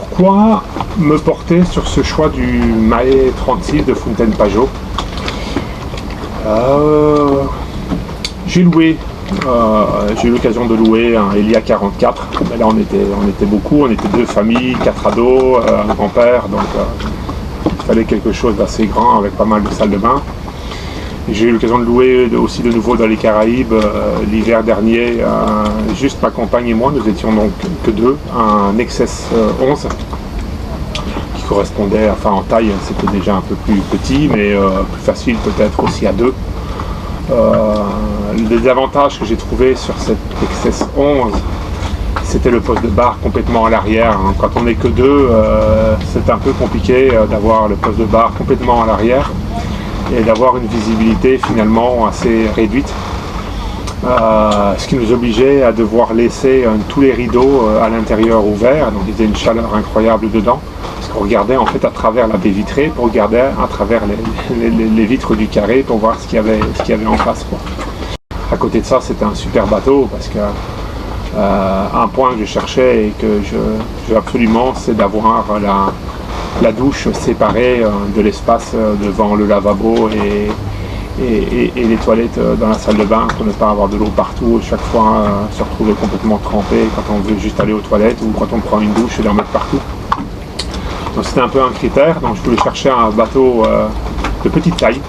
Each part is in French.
Pourquoi me porter sur ce choix du Mahé 36 de Fountaine Pajot? J'ai loué, j'ai eu l'occasion de louer un Elia 44. Mais là on était beaucoup, on était 2 familles, 4 ados, un grand-père, donc il fallait quelque chose d'assez grand avec pas mal de salles de bain. J'ai eu l'occasion de louer aussi de nouveau dans les Caraïbes l'hiver dernier, juste ma compagne et moi, nous étions donc que 2, un Nexus 11 qui correspondait, enfin en taille c'était déjà un peu plus petit, mais plus facile peut-être aussi à 2. Les avantages que j'ai trouvé sur cette Nexus 11, c'était le poste de barre complètement à l'arrière. Quand on n'est que 2, c'est un peu compliqué d'avoir le poste de barre complètement à l'arrière et d'avoir une visibilité finalement assez réduite, ce qui nous obligeait à devoir laisser tous les rideaux à l'intérieur ouverts, donc il y avait une chaleur incroyable dedans, parce qu'on regardait en fait à travers la baie vitrée, pour regarder à travers les vitres du carré pour voir ce qu'il y avait en face, quoi. À côté de ça, c'était un super bateau, parce que un point que je cherchais et que je veux absolument, c'est d'avoir la douche séparée de l'espace devant le lavabo et les toilettes dans la salle de bain, pour ne pas avoir de l'eau partout, chaque fois se retrouver complètement trempé quand on veut juste aller aux toilettes ou quand on prend une douche et d'en mettre partout. Donc c'était un peu un critère, donc je voulais chercher un bateau de petite taille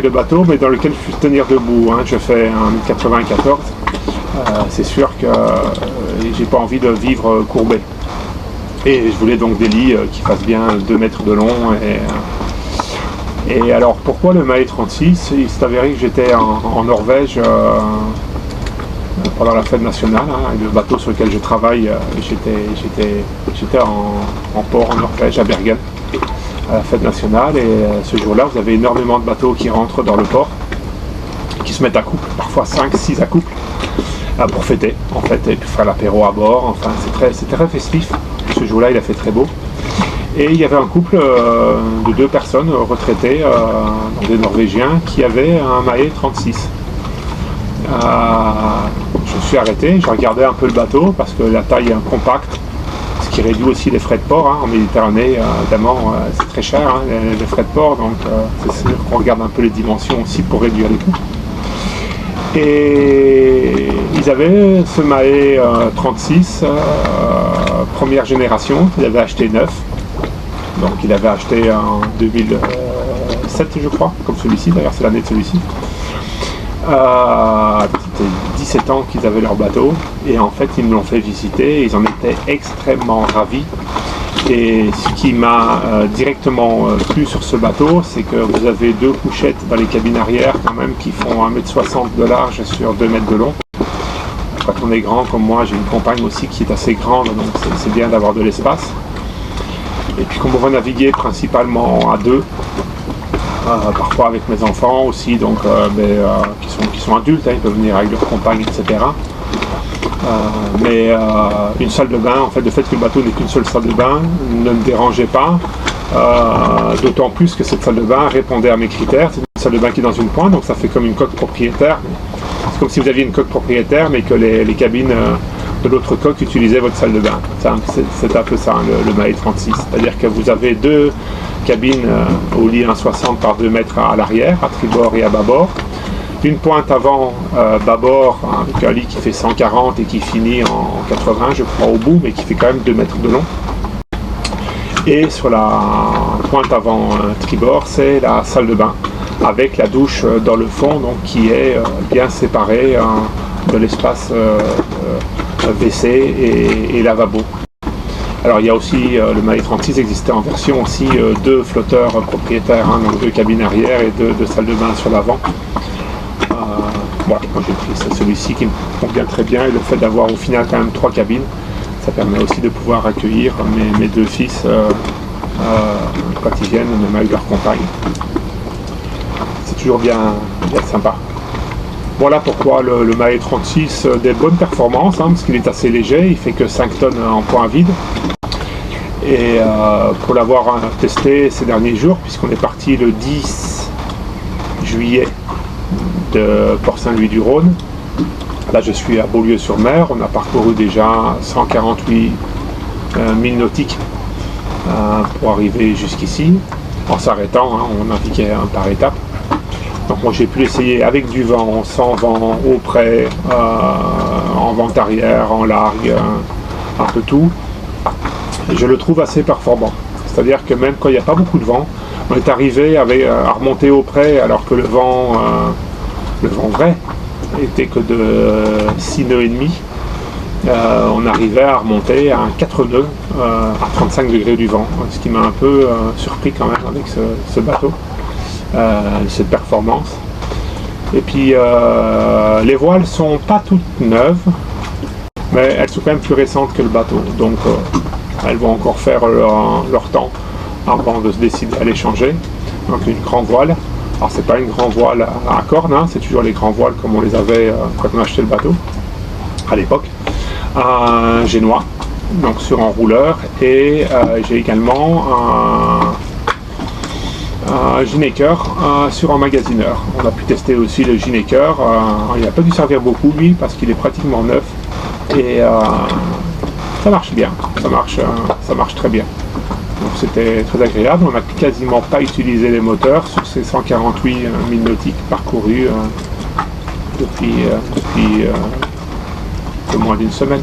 de bateau, mais dans lequel je puisse tenir debout, hein. Je fais un 1,94 m, c'est sûr que j'ai pas envie de vivre courbé. Et je voulais donc des lits qui fassent bien 2 mètres de long. Et alors pourquoi le Mahé 36? Il s'est avéré que j'étais en Norvège pendant la fête nationale, hein, le bateau sur lequel je travaille, j'étais en port en Norvège, à Bergen, à la fête nationale, et ce jour-là vous avez énormément de bateaux qui rentrent dans le port, qui se mettent à couple, parfois 5-6 à couple, pour fêter en fait, et puis faire l'apéro à bord. Enfin c'est très festif. Ce jour-là il a fait très beau, et il y avait un couple de 2 personnes retraitées, des Norvégiens, qui avaient un Mahé 36. Je me suis arrêté, j'ai regardé un peu le bateau parce que la taille est compacte, ce qui réduit aussi les frais de port, hein. En Méditerranée évidemment c'est très cher, hein, les frais de port, donc c'est sûr qu'on regarde un peu les dimensions aussi pour réduire les coûts. Et ils avaient ce Mahé 36 première génération qu'il avait acheté neuf, donc il avait acheté en 2007 je crois, comme celui-ci, d'ailleurs c'est l'année de celui-ci. C'était 17 ans qu'ils avaient leur bateau, et en fait ils me l'ont fait visiter, ils en étaient extrêmement ravis. Et ce qui m'a directement plu sur ce bateau, c'est que vous avez 2 couchettes dans les cabines arrière quand même qui font 1,60 m de large sur 2 mètres de long. Quand on est grand comme moi, j'ai une compagne aussi qui est assez grande, donc c'est bien d'avoir de l'espace. Et puis comme on va naviguer principalement à 2, parfois avec mes enfants aussi, donc qui sont adultes, hein, ils peuvent venir avec leur compagne, etc. Mais une salle de bain, en fait, le fait que le bateau n'ait qu'une seule salle de bain ne me dérangeait pas, d'autant plus que cette salle de bain répondait à mes critères. C'est une salle de bain qui est dans une pointe, donc ça fait comme une coque propriétaire. C'est comme si vous aviez une coque propriétaire, mais que les cabines de l'autre coque utilisaient votre salle de bain. C'est un peu ça, hein, le Mahé 36. C'est-à-dire que vous avez 2 cabines au lit 1,60 par 2 mètres à l'arrière, à tribord et à bâbord. Une pointe avant bâbord, avec un lit qui fait 140 et qui finit en 80 je crois au bout, mais qui fait quand même 2 mètres de long. Et sur la pointe avant tribord, c'est la salle de bain, avec la douche dans le fond, donc qui est bien séparée de l'espace WC et lavabo. Alors il y a aussi le Mahé 36 existait en version aussi 2 flotteurs propriétaires, hein, donc 2 cabines arrière et 2 salles de bain sur l'avant. Moi j'ai pris celui-ci qui me convient très bien, et le fait d'avoir au final quand même 3 cabines, ça permet aussi de pouvoir accueillir mes 2 fils quand ils viennent, même avec leur compagne. C'est toujours bien sympa. Voilà pourquoi le Mahé 36 des bonnes performances, hein, parce qu'il est assez léger, il fait que 5 tonnes en point vide. Et pour l'avoir testé ces derniers jours, puisqu'on est parti le 10 juillet de milles nautiques pour arriver jusqu'ici, en s'arrêtant, hein, on naviguait par étapes. Donc moi j'ai pu l'essayer avec du vent, sans vent, au près, en vent arrière, en largue, un peu tout. Et je le trouve assez performant. C'est-à-dire que même quand il n'y a pas beaucoup de vent, on est arrivé à remonter au près alors que le vent vrai était que de 6 nœuds et demi. On arrivait à remonter à un 4 nœuds à 35 degrés du vent, ce qui m'a un peu surpris quand même avec ce bateau, cette performance. Et puis les voiles sont pas toutes neuves, mais elles sont quand même plus récentes que le bateau, donc elles vont encore faire leur temps avant de se décider à les changer. Donc une grand voile, alors c'est pas une grand voile à cornes, hein, c'est toujours les grands voiles comme on les avait quand on a acheté le bateau à l'époque. Un génois, donc sur enrouleur, et j'ai également un Gineker sur emmagasineur. On a pu tester aussi le Gineker, il n'a pas dû servir beaucoup lui parce qu'il est pratiquement neuf et ça marche bien, ça marche très bien. Donc c'était très agréable, on n'a quasiment pas utilisé les moteurs sur ces 148 milles nautiques parcourus depuis moins d'une semaine.